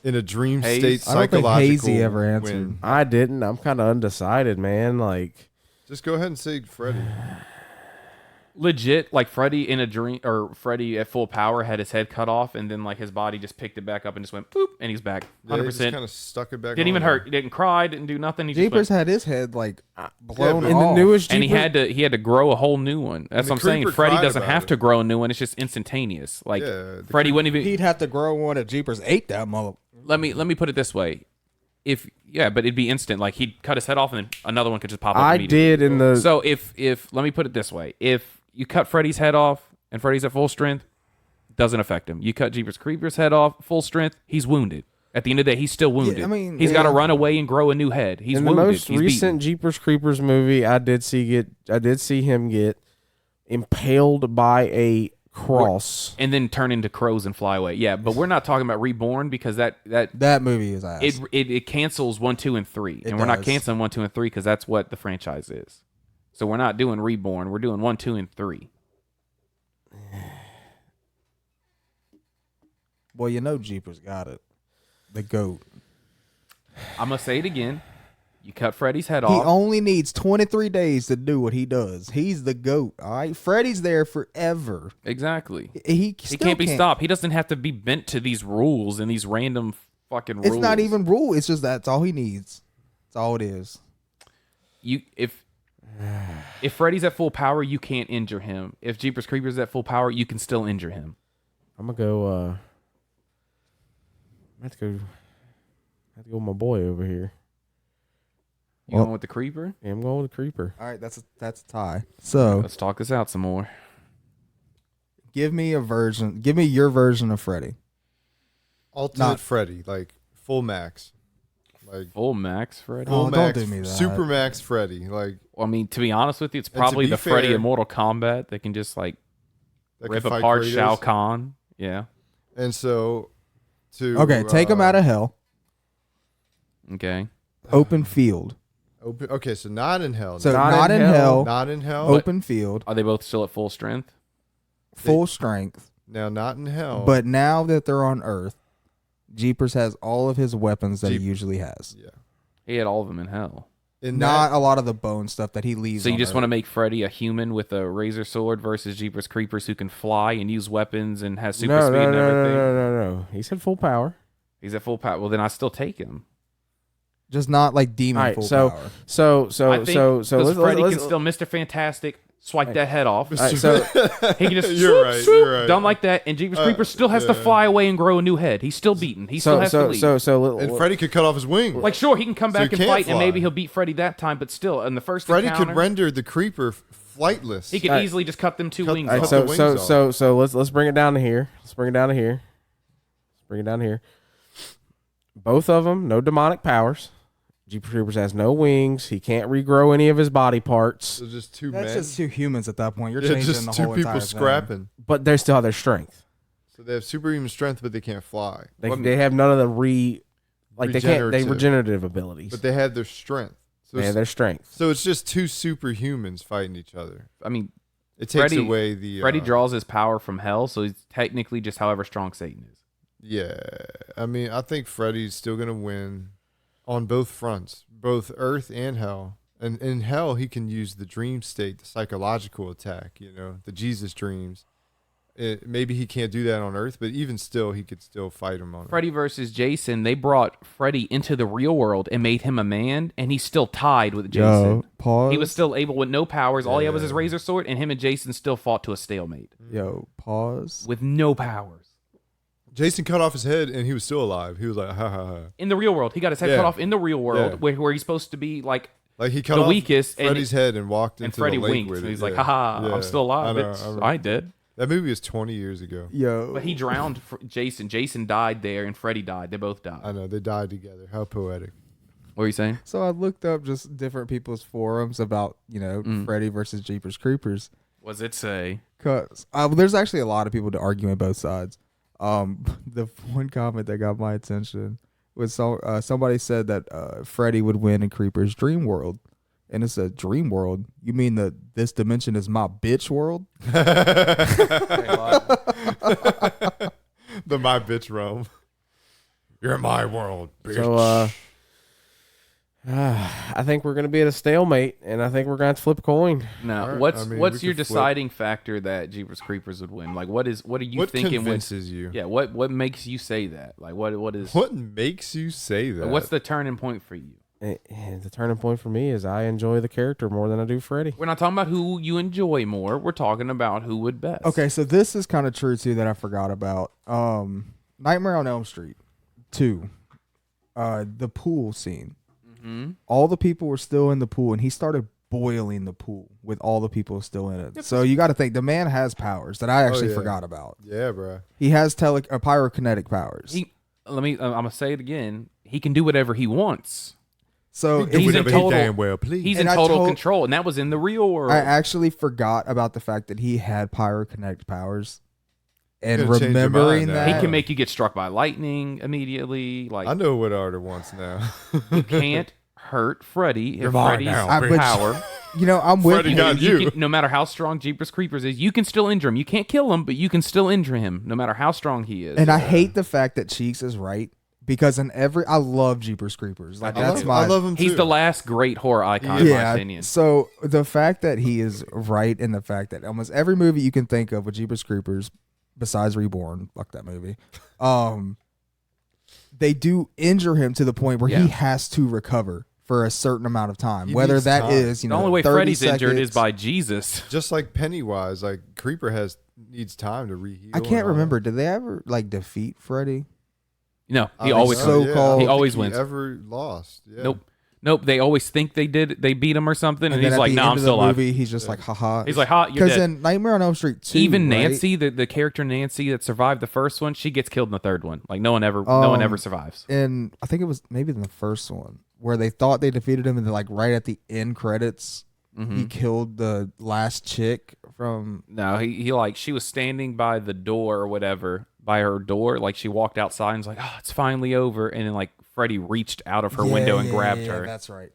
in a dream Haze? state. I don't think Psychological Hazey ever answered. win. I didn't. I'm kind of undecided, man. Like Just go ahead and say Freddy. Legit, like Freddy in a dream, or Freddy at full power had his head cut off, and then like his body just picked it back up and just went boop, and he's back, Yeah, he 100%. just kind of stuck it back. Didn't on even there. hurt. He didn't cry. Didn't do nothing. He just Jeepers went, had his head like blown but- in the off. newest and Jeepers, he had to grow a whole new one. That's the what I'm saying. creeper Freddy cried doesn't about have it. to grow a new one. It's just instantaneous. Like Yeah, the Freddy wouldn't even. He'd have to grow one if Jeepers ate that mother. Let me put it this way. If but it'd be instant. Like he'd cut his head off, and then another one could just pop up. I immediately. did in the So if let me put it this way, if you cut Freddy's head off and Freddy's at full strength, doesn't affect him. You cut Jeepers Creepers' head off, full strength, he's wounded. At the end of the day, he's still wounded. I mean, he's got to yeah. run away and grow a new head. He's in wounded. the most he's recent Jeepers Creepers movie, I did see him get impaled by a cross. and then turn into crows and fly away. Yeah, but we're not talking about Reborn because that movie is ass. it cancels 1, 2, and 3, and we're not does. canceling 1, 2, and 3 because that's what the franchise is. So we're not doing Reborn. We're doing 1, 2, and 3. Well, you know Jeepers got it. The GOAT. I'm gonna say it again. You cut Freddy's head He off. only needs 23 days to do what he does. He's the GOAT, all right? Freddy's there forever. Exactly. He He can't be stopped. He doesn't have to be bent to these rules and these random fucking rules. It's not even rule. It's just that's all he needs. That's all it is. If Freddy's at full power, you can't injure him. If Jeepers Creepers at full power, you can still injure him. I'm gonna go. I have to go with my boy over here. You going with the Creeper? Yeah, I'm going with the Creeper. All right, that's a tie. So Let's talk this out some more. give me your version of Freddy. Ultimate Not- Freddy, like full max, like Full max Freddy. Oh, full don't max, do me that. super max Freddy, like Well, I mean, to be honest with you, it's to probably be the Freddy fair- in Mortal Kombat that can just like that rip can fight apart Kratos. Shao Kahn. Yeah. And so, Take him out of hell. Okay. Open field. Open. Okay, so not in hell. So Not not in in hell. hell. not in hell. Open field. Are they both still at full strength? Full strength. Now, not in hell. But now that they're on Earth, Jeepers has all of his weapons that he usually has. yeah, He had all of them in hell. in Not a lot of the bone stuff that he leaves. So you on just Earth. want to make Freddy a human with a razor sword versus Jeepers Creepers who can fly and use weapons and has super No, speed no, and no, everything? no. He said full power. He's at full power. Well, then I still take him. just not like demon All right, full so power. so I so think so so because Freddy let's, can still Mr. Fantastic swipe that head off. all right, so He can just You're swoop, right, swoop, you're right. done like that, and Jeepers Creepers still has to yeah. fly away and grow a new head. He's still beaten. He still has to leave. and Freddy could cut off his wing. Like, sure, he can come So back he and can't fight, and maybe fly. he'll beat Freddy that time, but still, in the first Freddy encounter, could render the creeper flightless. he could All right. easily just cut them two Cut- wings all right, off. the wings so let's bring it down to here. Both of them, no demonic powers. Jeepers Creepers has no wings. He can't regrow any of his body parts, So just two That's men. just two humans at that point. You're yeah, changing just the two whole people entire thing. scrapping. but they still have their strength. So they have superhuman strength, but they can't fly. They have none of the Regenerative. regenerative abilities. But they have their strength. So, They have their strength. so it's just two superhumans fighting each other. I mean, It takes Freddy- away the. Freddy draws his power from hell, so he's technically just however strong Satan is. Yeah, I mean, I think Freddy's still gonna win on both fronts, both Earth and Hell. And in Hell, he can use the dream state, the psychological attack. You know, the Jesus dreams. Maybe he can't do that on Earth, but even still, he could still fight him on Freddy versus Jason, they brought Freddy into the real world and made him a man, and he's still tied with Jason. Yo, pause. He was still able with no powers. All he had was his Yeah. razor sword, and him and Jason still fought to a stalemate Yo, pause. with no powers. Jason cut off his head, and he was still alive. He was like, ha ha ha. In the real world, he got his head Yeah. cut off in the real world, Yeah. where he's supposed to be like Like he cut the off weakest, and Freddy's head and walked and into Freddie the lake winked. with And it. he's like, Yeah. haha, Yeah. I'm still alive. I know, bitch. I know. I did. That movie was 20 years ago. Yo. But he drowned Jason. Jason died there, and Freddy died. They both died. I know they died together. How poetic. What were you saying? So I looked up just different people's forums about, Freddy versus Jeepers Creepers. What does it say? Cause there's actually a lot of people to argue on both sides. The one comment that got my attention was somebody said that Freddy would win in Creeper's Dream World, and it's a dream world. You mean that this dimension is my bitch world? The my bitch realm. You're my world, bitch. So I think we're gonna be at a stalemate, and I think we're gonna have to flip a coin. No. All right, What's I mean, what's we your could flip. deciding factor that Jeepers Creepers would win? Like, what are you What thinking? convinces you? Yeah. What makes you say that? Like, what is? What makes you say that? What's the turning point for you? The turning point for me is I enjoy the character more than I do Freddy. We're not talking about who you enjoy more. We're talking about who would best. Okay, so this is kind of true too that I forgot about. Nightmare on Elm Street 2, the pool scene. Hmm? All the people were still in the pool, and he started boiling the pool with all the people still in it. So you got to think the man has powers that I actually yeah. forgot about. Yeah, bro. He has pyrokinetic powers. I'm gonna say it again. He can do whatever he wants. So He's in Whatever he total- damn well, please. He's And in I total told- control, and that was in the real world. I actually forgot about the fact that he had pyrokinetic powers, and Gonna change your remembering mind now. that He can make you get struck by lightning immediately. Like I know what Arter wants now. you can't hurt Freddy. If mine Freddy's now, bitch. power. I'm with Freddy you. got you. No matter how strong Jeepers Creepers is, you can still injure him. You can't kill him, but you can still injure him, no matter how strong he is. And I hate the fact that Cheeks is right because I love Jeepers Creepers. Like that's my. I love him He's too. the last great horror icon, in my opinion. So the fact that he is right in the fact that almost every movie you can think of with Jeepers Creepers, besides Reborn, fuck that movie, they do injure him to the point where Yeah. he has to recover for a certain amount of time. He Whether needs that time. is, The only way 30 Freddy's injured is seconds. by Jesus. Just like Pennywise, like Creeper needs time to reheal. I can't remember. Did they ever like defeat Freddy? No, I he think always so. wins. So-called- He I don't always think wins. Ever lost? Yeah. Nope. They always think they did. They beat him or something, and then he's at like, the "No, end I'm of still the alive." movie, he's just like, haha. He's like, "Ha, you're Because dead." in Nightmare on Elm Street 2, Even right? Nancy, the character Nancy that survived the first one, she gets killed in the third one. Like no one ever survives. And I think it was maybe in the first one where they thought they defeated him, and then like right at the end credits, he killed the last chick from. No, he like she was standing by the door or whatever, by her door, like she walked outside and was like, "Oh, it's finally over," and then like Freddy reached out of her window and grabbed her. That's right.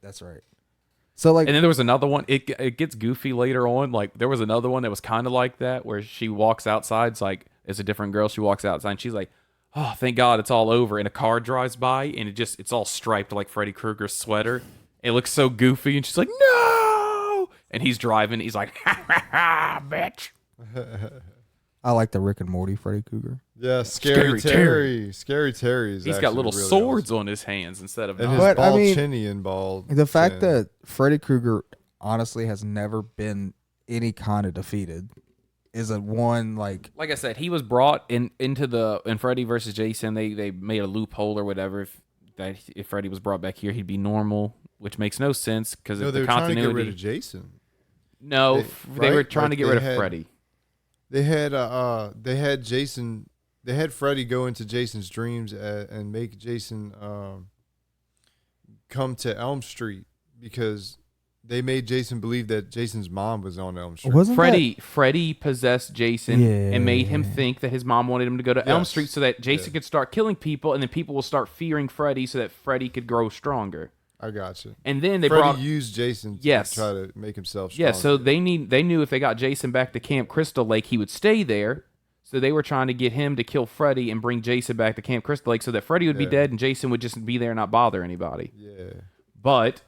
So like, And then there was another one. It gets goofy later on. Like there was another one that was kind of like that, where she walks outside. It's like it's a different girl. She walks outside and she's like, "Oh, thank God, it's all over." And a car drives by and it's all striped like Freddy Krueger's sweater. It looks so goofy, and she's like, "No!" And he's driving. He's like, "Ha ha ha, bitch." I like the Rick and Morty Freddy Krueger. Yeah, Scary Terry. Scary Terry is. He's actually got little really swords awesome. on his hands instead of And knives. his But, I bald mean, chinny and bald. The fact chin. that Freddy Krueger honestly has never been any kind of defeated is a one like. Like I said, he was brought in Freddy versus Jason. They made a loophole or whatever. If Freddy was brought back here, he'd be normal, which makes no sense because No, of they the were trying to continuity. get rid of Jason. No, they were right? trying to Like, get they rid of had- Freddy. They had Jason. They had Freddy go into Jason's dreams and make Jason come to Elm Street because they made Jason believe that Jason's mom was on Elm Street. Wasn't Freddy possessed Jason and made him Yeah. think that his mom wanted him to go to Elm Yes. Street so that Jason could start killing people, and then people will start fearing Freddy so that Freddy could grow stronger. I got you. And then they Freddy brought used Jason to Yes. try to make himself Yeah, stronger. so they knew if they got Jason back to Camp Crystal Lake, he would stay there. So they were trying to get him to kill Freddy and bring Jason back to Camp Crystal Lake so that Freddy would be Yeah. dead and Jason would just be there and not bother anybody. Yeah. But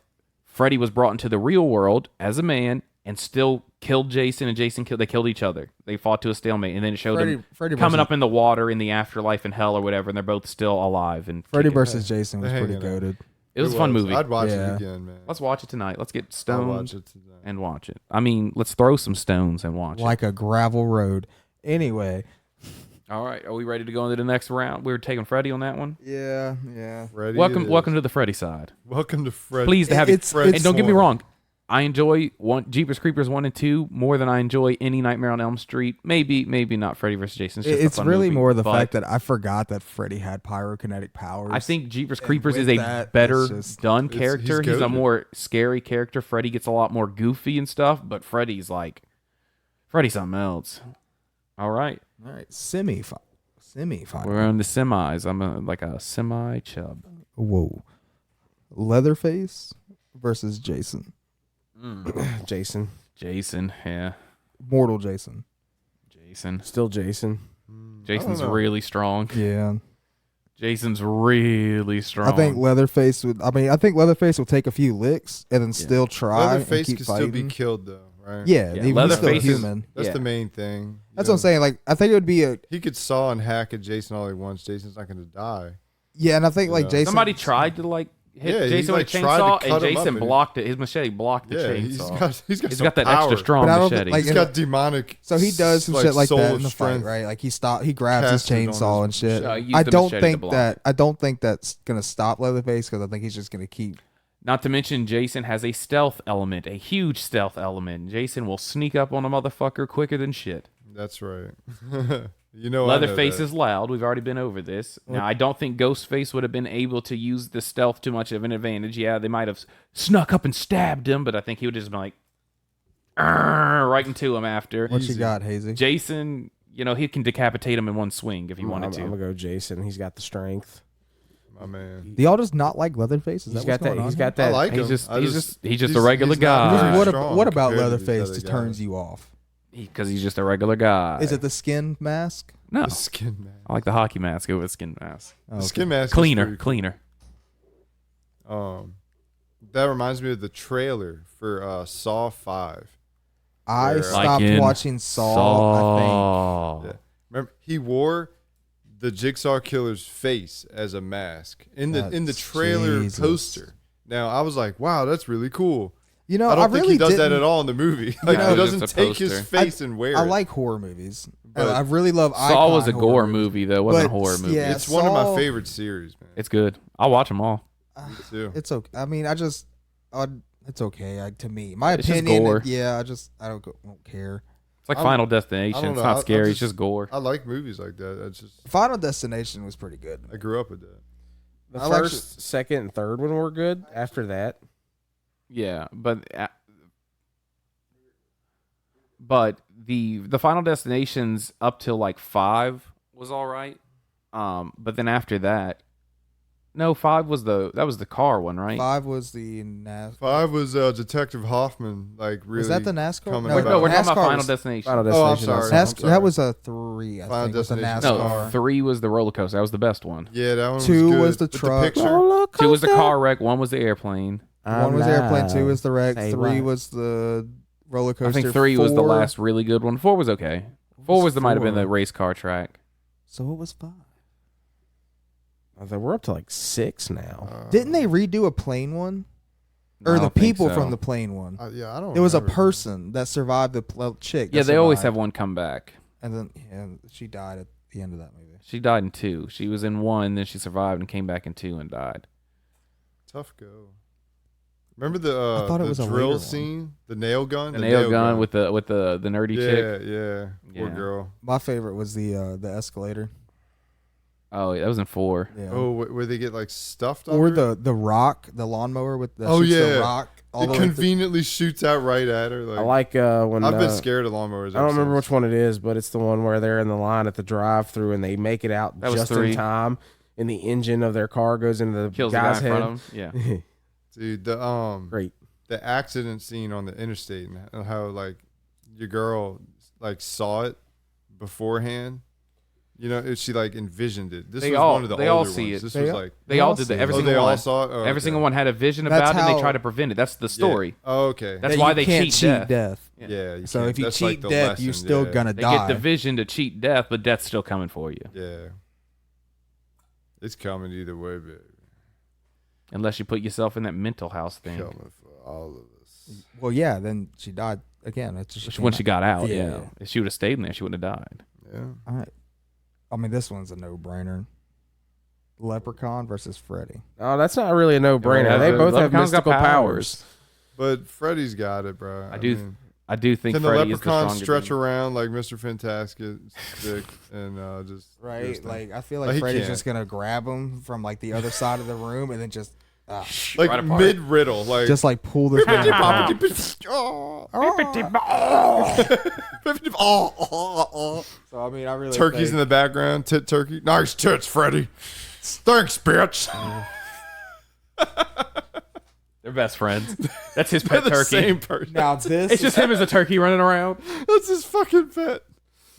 Freddy was brought into the real world as a man and still killed Jason, and they killed each other. They fought to a stalemate, and then it showed them Freddy coming versus, up in the water in the afterlife in hell or whatever, and they're both still alive. And Freddy kicking. versus Jason was They're pretty hanging out. goated. It was a fun movie. I'd watch Yeah. it again, man. Let's watch it tonight. Let's get I'll stoned watch it tonight. and watch it. I mean, let's throw some stones and watch it. Like a gravel road. Anyway. All right, are we ready to go into the next round? We were taking Freddy on that one. Yeah. Freddy Welcome it is. to the Freddy side. Welcome to Freddy. Pleased to have you. It's- And don't get me Corner. wrong, I enjoy Jeepers Creepers 1 and 2 more than I enjoy any Nightmare on Elm Street. Maybe not Freddy vs. Jason. Just a It's fun really movie, more the but fact that I forgot that Freddy had pyrokinetic powers. I think Jeepers And Creepers with is a that, better it's just- done he's character. He's a goated. more scary character. Freddy gets a lot more goofy and stuff, but Freddy's something else. All right, All right, semi-final. we're on the semis. I'm like a semi chub. Whoa. Leatherface versus Jason. Jason. Jason, yeah, Mortal Jason. Jason. Still Jason. Jason's know. really strong. Yeah. Jason's really strong. I think Leatherface will take a few licks and then still try and Leatherface keep can fighting. still be killed, though, right? Yeah, Yeah, he's Leatherface still is- human. That's Yeah. the main thing. That's what I'm saying. Like, I think it would be a He could saw and hack at Jason all he wants. Jason's not going to die. and I think like Yeah. Jason. somebody tried to hit Yeah, he, Jason like, with a tried to chainsaw, cut and him up Jason and- blocked it. His machete blocked the Yeah, chainsaw. he's He's some got that power. extra strong But I don't machete. think, like, He's got demonic. So he does some shit like soul that of in the fight, strength. right? Like he grabs his Casted on chainsaw his and shit. machete. Used I the don't machete to think block that I don't think that's gonna stop Leatherface because I think he's just gonna keep. Not to mention, Jason has a stealth element, a huge stealth element. Jason will sneak up on a motherfucker quicker than shit. That's right. You know, I know Leatherface that. is loud. We've already been over this. Now, I don't think Ghostface would have been able to use the stealth too much of an advantage. Yeah, they might have snuck up and stabbed him, but I think he would just be like, right into him after. What you got, Hazey? Jason, he can decapitate him in one swing if he wanted to. I'm gonna go Jason. He's got the strength. My man. Do y'all just not like Leatherface? Is He's that got what's going that. on He's here? got that. I like him. He's just a regular he's not guy. very What, strong what about compared to these Leatherface other just guys. turns you off? Because he's just a regular guy. Is it the skin mask? No. The skin mask. I like the hockey mask over the skin mask. Oh, The okay. skin mask. is Cleaner. pretty Cleaner. cool. That reminds me of the trailer for Saw 5. I Where, stopped in watching Saw, I think. Yeah. Remember, he wore the Jigsaw Killer's face as a mask in the That's trailer Jesus. poster. Now I was like, wow, that's really cool. You know, I don't think really he does that didn't- at all in the movie. Like, know, he it's doesn't just a take his poster. face and wear I it. like horror movies. But I really love Saw was a icon gore horror movie, though. It wasn't a But, horror movie. yeah, It's one of my Saw- favorite series, man. It's good. I'll watch them all. Me too. It's okay. I mean, it's okay to me. My It's just opinion. gore. I don't care. It's like I'm- Final I Destination. don't It's know. not I scary. just- It's just gore. I like movies like that. That's just Final Destination was pretty good. I grew up with that. The I like first, second, and third one were good. After that, Yeah, but the Final Destinations up till like 5 was all right. But then after that, no, 5 was the car one, right? 5 was the NASCAR. 5 was Detective Hoffman, like really. Was that the NASCAR? coming No, Wait, about- no, we're talking NASCAR about Final was- Destination. Final Oh, I'm Destination. sorry. that's- I'm NASCAR, sorry. that was a 3, I Final think, was the Destination. NASCAR. No, 3 was the roller coaster. That was the best one. Yeah, that one 2 was good. was the With truck. picture. 2 was the car wreck. 1 was the airplane. One was the airplane, 2 was the wreck, Say 3 what? was the roller coaster. I think 3 was the 4 last really good one. 4 was okay. 4 was might have been 4? the race car track. So what was 5? We're up to like 6 now. Didn't they redo a plane one? I Or the don't think people so. from the plane one? Yeah, I don't. There was a remember. person that survived the chick. Yeah, that they always survived. have one come back. And then she died at the end of that movie. She died in 2. She was in 1, then she survived and came back in 2 and died. Tough go. Remember the I thought it was a drill later one. scene, the nail gun, The nail gun with the nerdy chick. yeah, poor Yeah. girl. My favorite was the escalator. Oh, yeah, that was in 4. Yeah. Oh, where they get like stuffed on Or her? the rock, the lawnmower with the Oh, shoots yeah. the rock all It the way through. conveniently shoots out right at her. Like, I like when I've been scared of lawnmowers. I don't remember which one it is, but it's the one where they're in the line at the drive-through and they make it out That was just 3. in time, and the engine of their car goes into the Kills the guy's guy in head. front of him. Yeah. Dude, Great. the accident scene on the interstate and how like your girl like saw it beforehand. You know, she like envisioned it. This They was all- one of the they all older see ones. it. This They was all- like They all did see that. it. Every oh, single they all one. saw it. Oh, Every okay. single one had a vision That's about it, and how- they tried to prevent it. That's the Yeah. story. Oh, okay. That's That why you they can't cheat cheat death. Yeah. You So can't- if you that's cheat like the death, you're lesson, still yeah. gonna They die. get the vision to cheat death, but death's still coming for you. Yeah. It's coming either way, baby. Unless you put yourself in that mental house thing. Coming for all of us. Well, yeah, then she died again. It's just When she got out, yeah. Yeah. If she would have stayed in there, she wouldn't have died. Yeah. All right. I mean, this one's a no-brainer. Leprechaun versus Freddy. Oh, that's not really a no-brainer. Yeah, They the both have Leprechaun's got mystical powers. powers. But Freddy's got it, bro. I do think Can the Freddy is the leprechaun stronger stretch demon. around like Mr. Fantastic stick and just do his Right? thing? Like, I feel Like, like he Freddy's can't. just going to grab him from, like, the other side of the room and then just like right apart. mid riddle, like just, like, pull this man apart. So, I mean, I really Turkey's in the background, tit turkey. Nice tits, Freddy. Thanks, bitch. They're best friends. That's his They're pet the turkey. same person. Now, this... It's just him as a turkey running around. That's his fucking pet.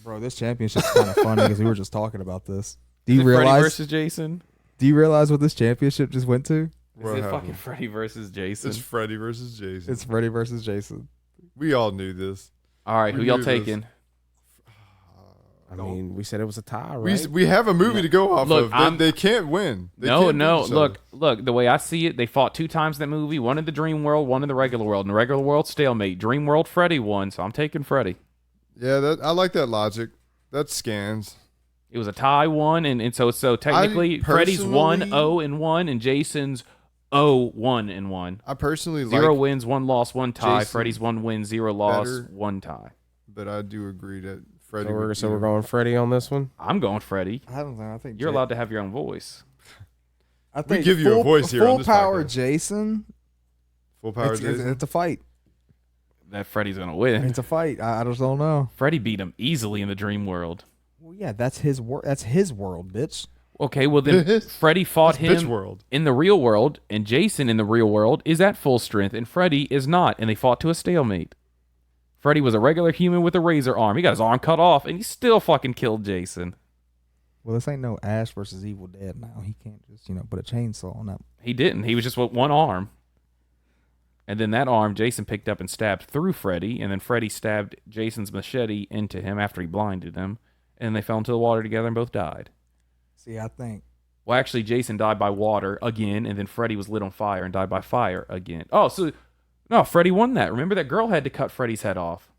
Bro, this championship's kind of funny because we were just talking about this. Do Is you it Freddy realize? versus Jason? Do you realize what this championship just went to? Is What it happened? fucking Freddy versus Jason? It's Freddy versus Jason. It's Freddy versus Jason. We all knew this. All right, who we y'all knew this. taking? I mean, we said it was a tie, We right? we have a movie to go off Look, of. They can't win. They No, can't no. beat each other. Look. The way I see it, they fought 2 times in that movie. One in the dream world, one in the regular world. In the regular world, stalemate. Dream world, Freddy won, so I'm taking Freddy. Yeah, I like that logic. That scans. It was a tie 1, and so technically Freddy's personally- 1-0-1, and Jason's 0-1-1. I personally 0 like, wins, 1 loss, 1 tie. Jason Freddy's 1 win, 0 loss, better. 1 tie. but I do agree that Freddy. So we're going Freddy on this one. I'm going Freddy. I don't know. I think You're allowed to have your own voice. I think give you a voice here on Full this power podcast. Jason. Full power. Jason? It's a fight. That Freddy's gonna win. It's a fight. I just don't know. Freddy beat him easily in the dream world. Well, yeah, that's his world. That's his world, bitch. Okay, well then Freddy fought Bitch him world. in the real world, and Jason in the real world is at full strength, and Freddy is not, and they fought to a stalemate. Freddy was a regular human with a razor arm. He got his arm cut off, and he still fucking killed Jason. Well, this ain't no Ash versus Evil Dead now. He can't just, put a chainsaw on that. He didn't. He was just with one arm. And then that arm, Jason picked up and stabbed through Freddy, and then Freddy stabbed Jason's machete into him after he blinded him, and they fell into the water together and both died. See, I think. Well, actually, Jason died by water again, and then Freddy was lit on fire and died by fire again. Oh, so no, Freddy won that. Remember, that girl had to cut Freddy's head off.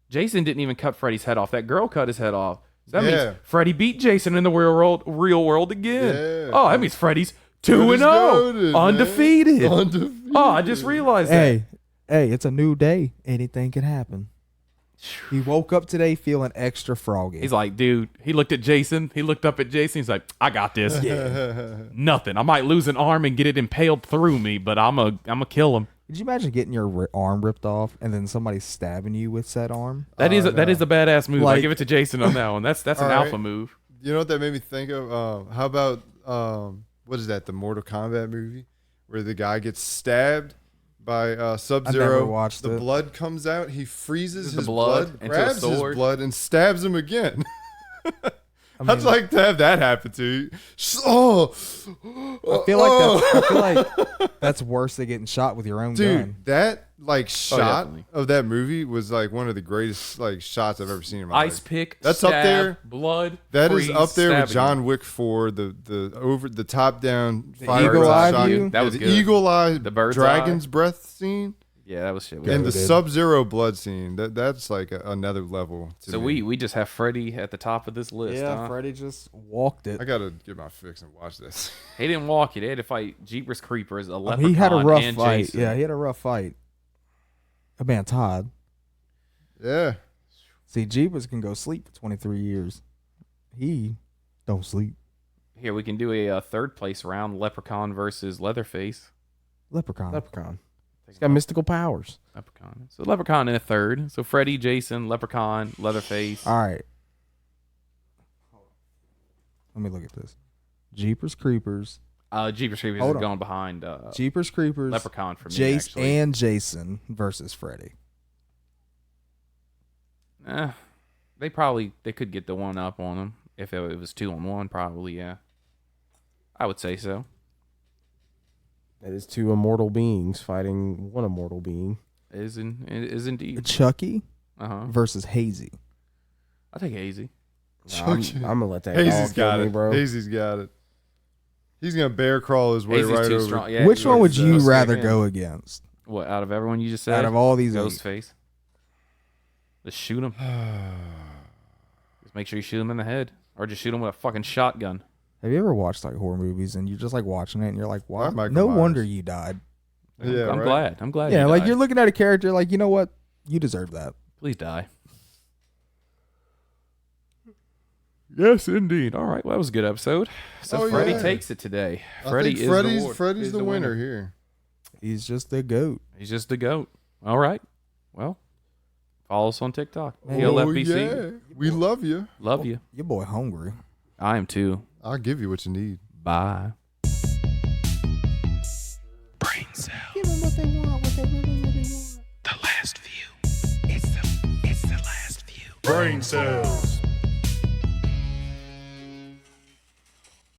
Jason didn't even cut Freddy's head off. That girl cut his head off. So that means Freddy beat Jason in the real world again. Yeah. Oh, that means Freddy's 2-0, undefeated. Oh, I just realized that. Hey, it's a new day. Anything can happen. He woke up today feeling extra froggy. He's like, dude, he looked at Jason. He looked up at Jason. He's like, I got this. Nothing. I might lose an arm and get it impaled through me, but I'm a kill him. Could you imagine getting your arm ripped off and then somebody stabbing you with said arm? That is a badass move. I Like- give it to Jason on that one. That's an All alpha right. move. You know what that made me think of? How about what is that? The Mortal Kombat movie where the guy gets stabbed by Sub-Zero. I never watched the it. blood comes out. He freezes The his blood blood, into a grabs his sword. blood, and stabs him again. I mean, I'd like to have that happen to you. Oh, I feel like that's worse than getting shot with your own dude, gun. that shot definitely. of that movie was like one of the greatest shots I've ever seen in my Ice life. pick. That's up stab, there. Blood. That is freeze, up there with stabbing. John Wick 4, the top down The fire eagle eye shot. view? That was the good. eagle eye, The bird's dragon's breath scene, Yeah, that was shit. Yeah, and we the did. Sub-Zero blood scene. That's like another level. To So me. we just have Freddy at the top of this list. Yeah, huh? Freddy just walked it. I gotta get my fix and watch this. He didn't walk it. He had to fight Jeepers Creepers, a leprechaun, He had a rough and fight. Jason. Yeah, he had a rough fight. That man Todd. Yeah, See, Jeepers can go sleep for 23 years. He don't sleep. Here, we can do a third place round, Leprechaun versus Leatherface. Leprechaun. He's got mystical powers. Leprechaun. So Leprechaun in a third. So Freddy, Jason, Leprechaun, Leatherface. All right. Let me look at this. Jeepers Creepers. Jeepers Creepers Hold is on. going behind Jeepers Creepers. Leprechaun for me, Jace actually. and Jason versus Freddy. They could get the one up on them. If it was 2-on-1, probably, yeah. I would say so. That is two immortal beings fighting one immortal being. It is indeed. Chucky Uh-huh. versus Hazey. I'll take Hazey. I'm gonna let that Hazy's dog kill got me, it. bro. Hazy's got it. He's gonna bear crawl his way Hazey's right too over. strong. Yeah, Which one would you Ghostface, rather man. go against What, out of everyone you just said? out of all these eight? Ghostface. Just shoot him. Just make sure you shoot him in the head. Or just shoot him with a fucking shotgun. Have you ever watched like horror movies and you're just like watching it and you're like, Why "Wow, Michael no Myers? wonder you died." Yeah, I'm right? glad. I'm glad. Yeah, you like died. you're looking at a character like, you know what? You deserve that. Please die. Yes, indeed. All right. Well, that was a good episode. So Oh, Freddie yeah. takes it today. I Freddie think Freddy's is Freddy's the winner here. He's just the goat. He's just the GOAT. All right. Well, follow us on TikTok. Man. PLFBC. yeah, we love you. Love you. Your boy hungry. I am too. I'll give you what you need. Bye. Brain cell. Give them what they want, what they really want. The last view. It's the last view. Brain cells.